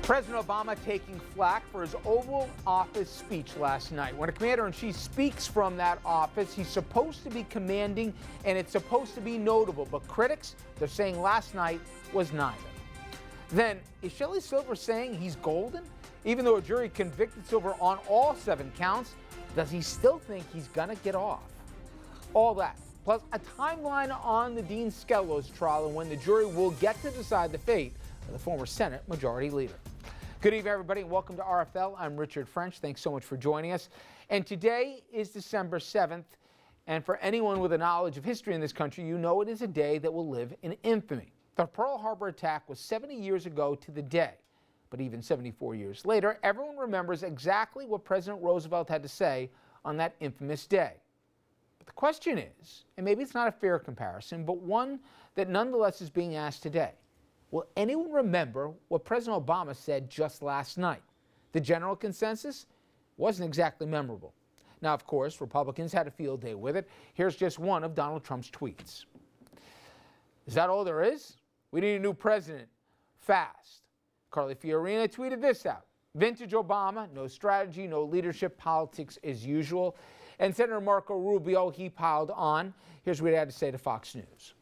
President Obama taking flack for his Oval Office speech last night. When a commander-in-chief speaks from that office, he's supposed to be commanding and it's supposed to be notable. But critics, they're saying last night was neither. Then, is Shelley Silver saying he's golden? Even though a jury convicted Silver on all 7 counts, does he still think he's gonna get off? All that, plus a timeline on the Dean Skelos trial and when the jury will get to decide the fate of the former Senate Majority Leader. Good evening, everybody, and welcome to RFL. I'm Richard French. Thanks so much for joining us. And today is December 7th, and for anyone with a knowledge of history in this country, you know it is a day that will live in infamy. The Pearl Harbor attack was 70 years ago to the day, but even 74 years later, everyone remembers exactly what President Roosevelt had to say on that infamous day. But the question is, and maybe it's not a fair comparison, but one that nonetheless is being asked today, will anyone remember what President Obama said just last night? The general consensus wasn't exactly memorable. Now, of course, Republicans had a field day with it. Here's just one of Donald Trump's tweets. Is that all there is? We need a new president. Fast. Carly Fiorina tweeted this out. Vintage Obama, no strategy, no leadership, politics as usual. And Senator Marco Rubio, he piled on. Here's what he had to say to Fox News.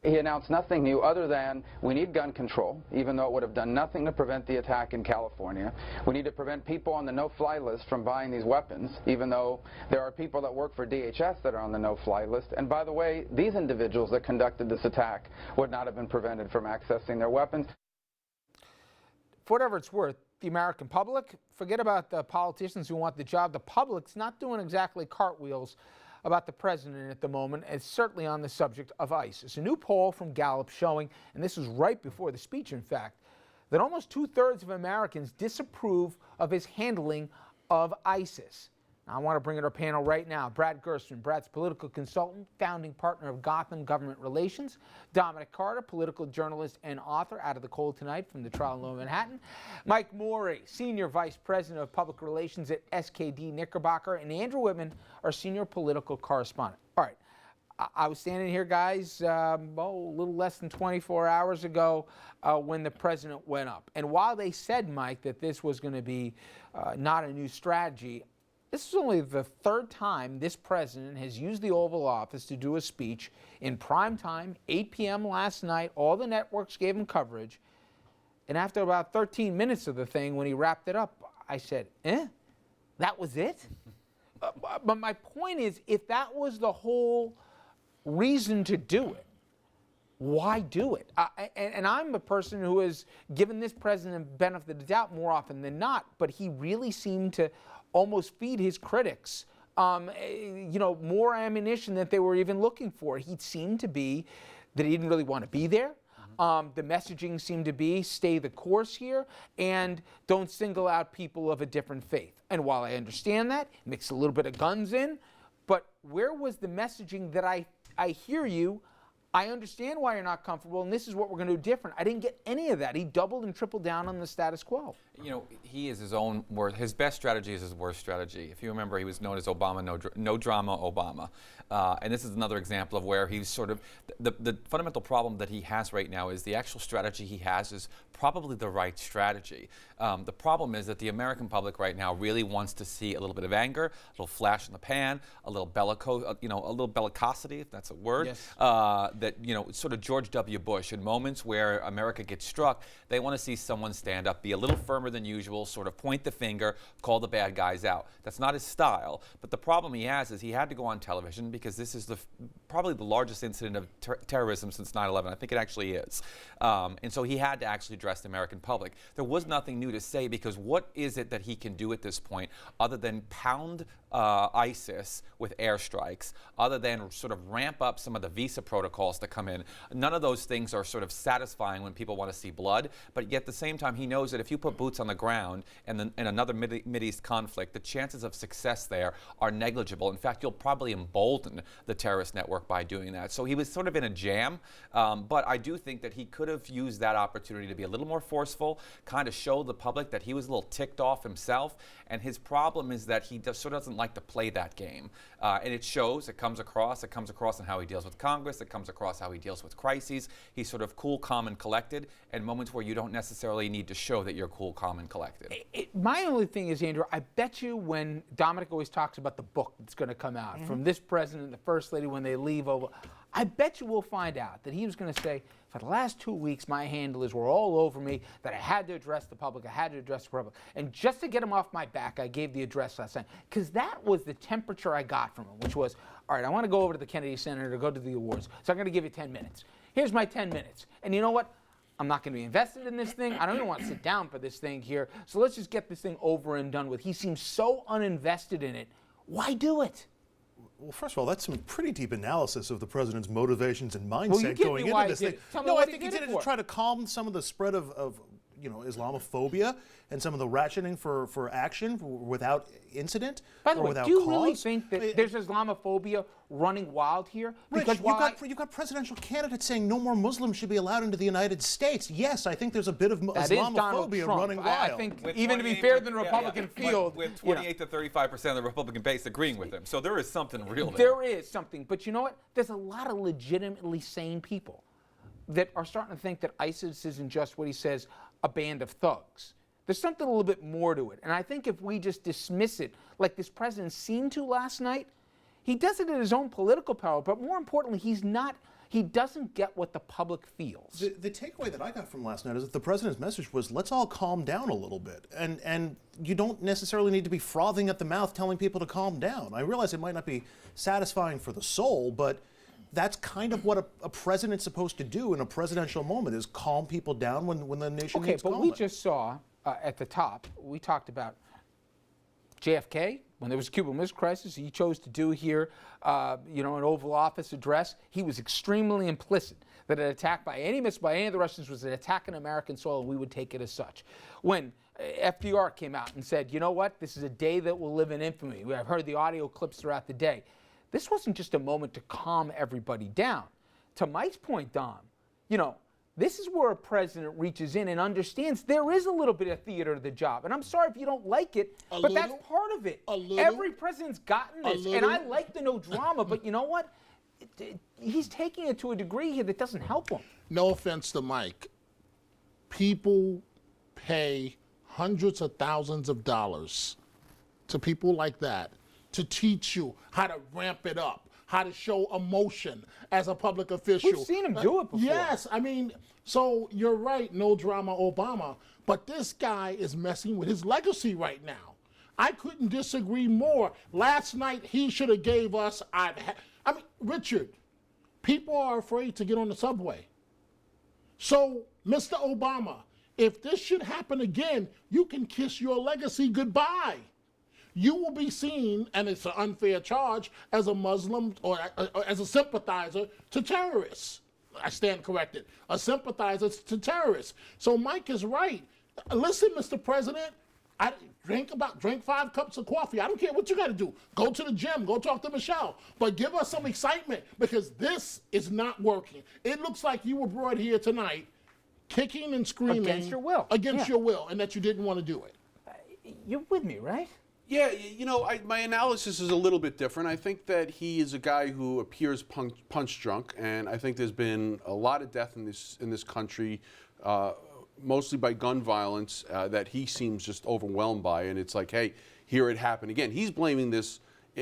He announced nothing new other than we need gun control, even though it would have done nothing to prevent the attack in California. We need to prevent people on the no-fly list from buying these weapons, even though there are people that work for DHS that are on the no-fly list. And by the way, these individuals that conducted this attack would not have been prevented from accessing their weapons. For whatever it's worth, the American public, forget about the politicians who want the job. The public's not doing exactly cartwheels about the president at the moment, and certainly on the subject of ISIS. A new poll from Gallup showing, and this was right before the speech in fact, that almost 2/3 of Americans disapprove of his handling of ISIS. Now, I want to bring in our panel right now. Brad Gerstmann, Brad's political consultant, founding partner of Gotham Government Relations. Dominic Carter, political journalist and author, out of the cold tonight from the trial in Lower Manhattan. Mike Morey, senior vice president of public relations at SKD Knickerbocker. And Andrew Whitman, our senior political correspondent. All right, I was standing here, guys, a little less than 24 hours ago when the president went up. And while they said, Mike, that this was going to be not a new strategy, this is only the 3rd time this president has used the Oval Office to do a speech in prime time, 8 p.m. last night. All the networks gave him coverage. And after about 13 minutes of the thing, when he wrapped it up, I said, that was it? But my point is, if that was the whole reason to do it, why do it? And I'm a person who has given this president benefit of the doubt more often than not, but he really seemed to almost feed his critics, more ammunition than they were even looking for. He seemed to be that he didn't really want to be there. The messaging seemed to be stay the course here and don't single out people of a different faith. And while I understand that, mix a little bit of guns in, but where was the messaging that I hear you, I understand why you're not comfortable, and this is what we're going to do different. I didn't get any of that. He doubled and tripled down on the status quo. You know, he is his own worst. His best strategy is his worst strategy. If you remember, he was known as Obama, no drama Obama. And this is another example of where he's sort of, the fundamental problem that he has right now is the actual strategy he has is probably the right strategy. The problem is that the American public right now really wants to see a little bit of anger, a little flash in the pan, a little a little bellicosity, if that's a word. Yes. That, sort of George W. Bush, in moments where America gets struck, they want to see someone stand up, be a little firmer than usual, sort of point the finger, call the bad guys out. That's not his style, but the problem he has is he had to go on television because this is probably the largest incident of terrorism since 9/11. I think it actually is. And so he had to actually address the American public. There was nothing new to say because what is it that he can do at this point other than pound ISIS with airstrikes, other than sort of ramp up some of the visa protocols that come in? None of those things are sort of satisfying when people want to see blood, but yet at the same time he knows that if you put boots on the ground in another Mideast conflict, the chances of success there are negligible. In fact, you'll probably embolden the terrorist network by doing that. So he was sort of in a jam, but I do think that he could have used that opportunity to be a little more forceful, kind of show the public that he was a little ticked off himself, and his problem is that he sort of doesn't like to play that game. And it shows, it comes across in how he deals with Congress, it comes across across how he deals with crises. He's sort of cool, calm, and collected, and moments where you don't necessarily need to show that you're cool, calm, and collected. My only thing is, Andrew, I bet you when Dominic always talks about the book that's going to come out from this president and the first lady when they leave over, I bet you we'll find out that he was going to say, for the last 2 weeks, my handlers were all over me, that I had to address the public, I had to address the public. And just to get him off my back, I gave the address last night. Because that was the temperature I got from him, which was, all right, I want to go over to the Kennedy Center to go to the awards, so I'm going to give you 10 minutes. Here's my 10 minutes. And you know what? I'm not going to be invested in this thing. I don't even want to sit down for this thing here. So let's just get this thing over and done with. He seems so uninvested in it. Why do it? Well, first of all, that's some pretty deep analysis of the president's motivations and mindset going into this thing. No, I think he did it to try to calm some of the spread of Islamophobia and some of the ratcheting for action without incident By the or way, without do you cause. really think that there's Islamophobia running wild here? Rich, Because you've got presidential candidates saying no more Muslims should be allowed into the United States. Yes, I think there's a bit of that is Donald Islamophobia Trump. running wild. I think With even to be fair to the 28 Republican field, with 28 to 35% of the Republican base agreeing with him. So there is something real there. there is something. But you know what? There's a lot of legitimately sane people that are starting to think that ISIS isn't just what he says, a band of thugs. There's something a little bit more to it. And I think if we just dismiss it like this president seemed to last night, he does it in his own political power, but more importantly, he doesn't get what the public feels. The takeaway that I got from last night is that the president's message was, let's all calm down a little bit. And you don't necessarily need to be frothing at the mouth telling people to calm down. I realize it might not be satisfying for the soul, but that's kind of what a president's supposed to do in a presidential moment, is calm people down when the nation needs calming. Okay, but we just saw at the top, we talked about JFK, when there was a Cuban Missile Crisis, he chose to do here, an Oval Office address. He was extremely implicit that an attack by any missile by any of the Russians was an attack on American soil, and we would take it as such. When FDR came out and said, you know what, this is a day that will live in infamy. I've heard the audio clips throughout the day. This wasn't just a moment to calm everybody down. To Mike's point, Dom, this is where a president reaches in and understands there is a little bit of theater to the job. And I'm sorry if you don't like it, but that's part of it. Every president's gotten this. And I like the no drama, but you know what? He's taking it to a degree here that doesn't help him. No offense to Mike. People pay hundreds of thousands of dollars to people like that to teach you how to ramp it up, how to show emotion as a public official. We've seen him do it before. Yes, I mean, so you're right, no drama Obama, but this guy is messing with his legacy right now. I couldn't disagree more. Last night he should have gave us, Richard, people are afraid to get on the subway. So, Mr. Obama, if this should happen again, you can kiss your legacy goodbye. You will be seen, and it's an unfair charge, as a Muslim or as a sympathizer to terrorists. I stand corrected. A sympathizer to terrorists. So Mike is right. Listen, Mr. President, drink 5 cups of coffee. I don't care what you got to do. Go to the gym. Go talk to Michelle. But give us some excitement, because this is not working. It looks like you were brought here tonight kicking and screaming. Against your will. Against your will, and that you didn't want to do it. You're with me, right? Yeah, my analysis is a little bit different. I think that he is a guy who appears punch drunk, and I think there's been a lot of death in this country, mostly by gun violence, that he seems just overwhelmed by, and it's like, hey, here it happened again. He's blaming this,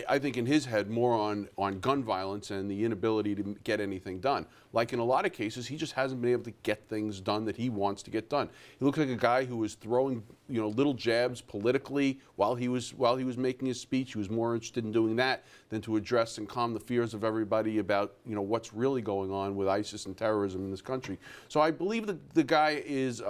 I think in his head, more on gun violence and the inability to get anything done. Like in a lot of cases, he just hasn't been able to get things done that he wants to get done. He looks like a guy who was throwing, little jabs politically while he was making his speech. He was more interested in doing that than to address and calm the fears of everybody about, what's really going on with ISIS and terrorism in this country. So I believe that the guy is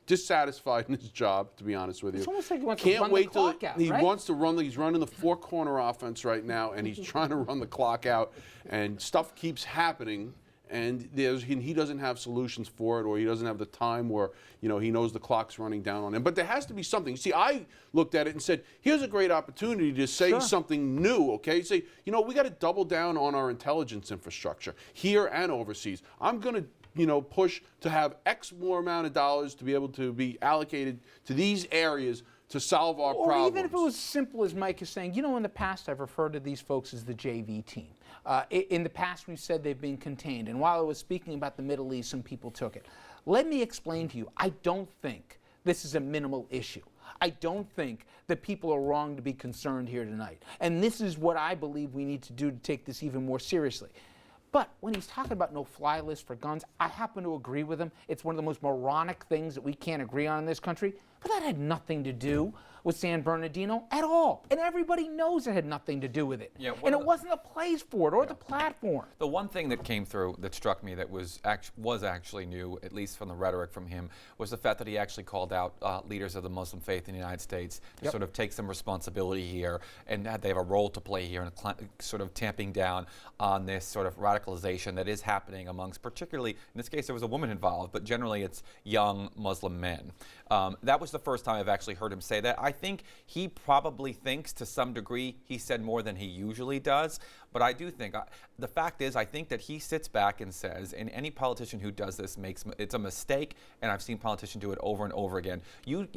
dissatisfied in his job, to be honest with you. It's almost like he wants to run the clock out, He right? wants to run. He's running the four-corner offense right now, and he's trying to run the clock out, and stuff keeps happening, and he doesn't have solutions for it, or he doesn't have the time, or he knows the clock's running down on him. But there has to be something. See, I looked at it and said, here's a great opportunity to say something new. Okay, say, we got to double down on our intelligence infrastructure here and overseas. I'm going to push to have X more amount of dollars to be able to be allocated to these areas to solve our Or problems. even if it was as simple as Mike is saying, you know, in the past I've referred to these folks as the JV team. In the past we've said they've been contained, and while I was speaking about the Middle East, some people took it. Let me explain to you, I don't think this is a minimal issue. I don't think that people are wrong to be concerned here tonight. And this is what I believe we need to do to take this even more seriously. But when he's talking about no-fly list for guns, I happen to agree with him. It's one of the most moronic things that we can't agree on in this country. But that had nothing to do with San Bernardino at all. And everybody knows it had nothing to do with it. Yeah, and it wasn't the place for it or the platform. The one thing that came through that struck me that was actually new, at least from the rhetoric from him, was the fact that he actually called out leaders of the Muslim faith in the United States to sort of take some responsibility here, and that they have a role to play here in sort of tamping down on this sort of radicalization that is happening amongst, particularly, in this case there was a woman involved, but generally it's young Muslim men. That was the first time I've actually heard him say that. I think he probably thinks to some degree he said more than he usually does, but I do think, the fact is, I think that he sits back and says, and any politician who does this it's a mistake, and I've seen politicians do it over and over again. You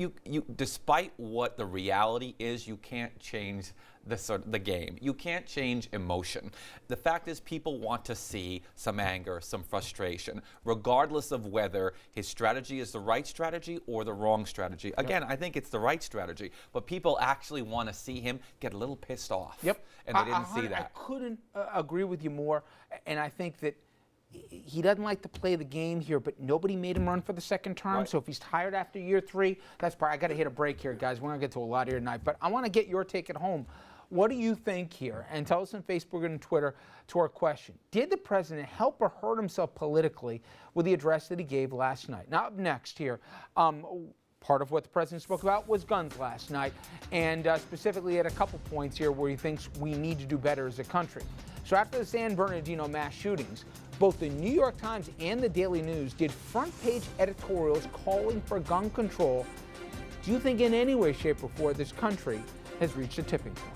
despite what the reality is, you can't change the game. You can't change emotion. The fact is, people want to see some anger, some frustration, regardless of whether his strategy is the right strategy or the wrong strategy. Again, I think it's the right strategy, but people actually want to see him get a little pissed off. Yep. And they didn't see that. I couldn't agree with you more, and I think that he doesn't like to play the game here, but nobody made him run for the second term. Right. So if he's tired after year 3, that's probably, I got to hit a break here, guys. We're going to get to a lot here tonight, but I want to get your take at home. What do you think here? And tell us on Facebook and Twitter to our question. Did the president help or hurt himself politically with the address that he gave last night? Now, up next here, part of what the president spoke about was guns last night, and specifically at a couple points here where he thinks we need to do better as a country. So after the San Bernardino mass shootings, both the New York Times and the Daily News did front-page editorials calling for gun control. Do you think in any way, shape, or form this country has reached a tipping point?